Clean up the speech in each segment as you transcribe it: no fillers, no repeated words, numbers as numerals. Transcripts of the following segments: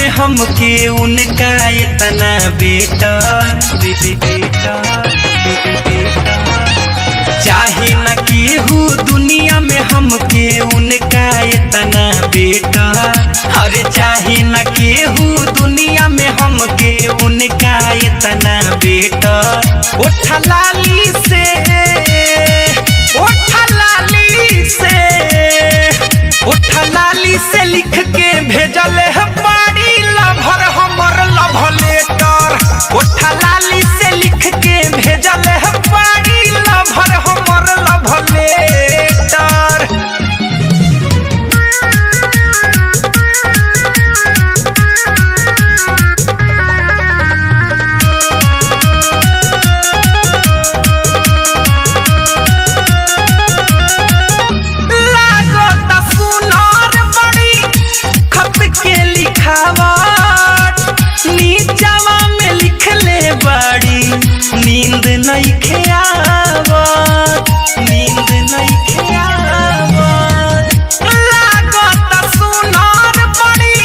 में हमके उनका इतना बेटा चाहे न केहू दुनिया में हमके उनका इतना बेटा। अरे चाहे न केहू दुनिया में हमके उनका इतना बेटा। उठा लाली से लिख के भेजल है बाड़ी लभर हमर लव लेटर। उठा लाली से लिख के भेजल है बाड़ी लभर हमर लव लेटर। नीचवा में लिखले बाड़ी नींद नहीं खेआवत, नींद नहीं खेआवत। लागत सुनार बड़ी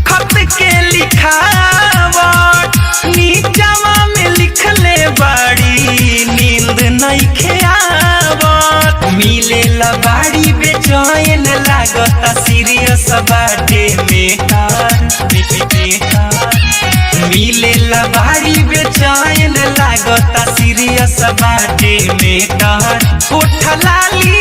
खत के लिखावट। नीचवा में लिखले बाड़ी नींद नहीं खेआवत। मिले ला बाड़ी बेचैन लागत सीरियस बाटे मेटर। मिले ला बाड़ी बेचैन लागता सीरियस बाटे मेटर। उठा लाली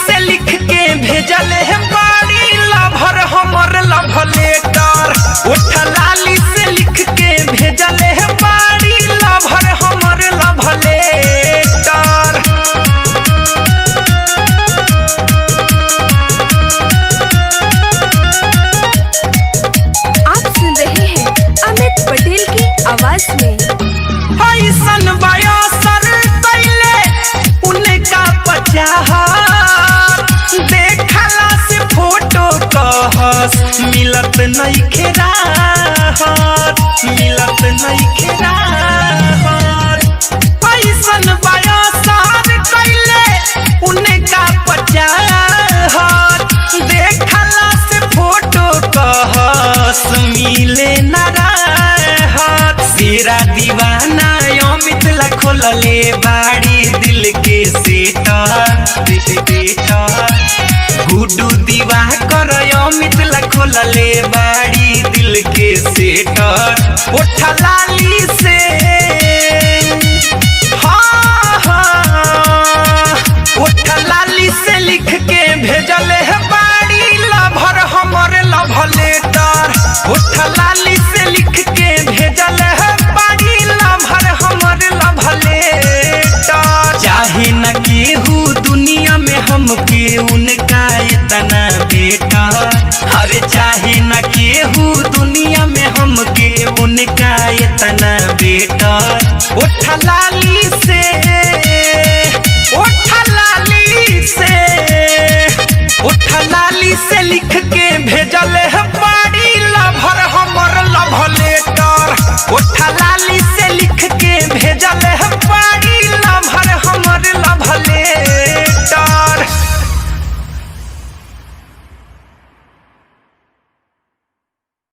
से लिख के भेजल है बाड़ी लभर हमर लव लेटर। उठा लाली से लिख के भेजल है बाड़ी लभर हमर लव लेटर। पटेल की आवाज में ऐसन बयासर कैले उनका पचाहत। देखला से फोटो कहस मिलत नहीं खेराहत, मिलत नहीं खेराहत। ऐसन बयासर कैले उनका पचाहत। देखला से फोटो कहस मिले नारा तेरा दीवाना अमित ला खोलले बाड़ी दिल के सेटर। गुड्डू दीवा कर अमित ला खोलले बाड़ी दिल के सेटर। उठा लाली से उठा लाली से लिख के भेजल है बाड़ी लभर हमर लव लेटर। उठा लाली से लिख के भेजल है बाड़ी लभर हमर लव लेटर। चाहे न केहू दुनिया में हमके उनका इतना बेटा। अरे चाहे न केहू दुनिया में हमके उनका इतना बेटा। उठा लाली से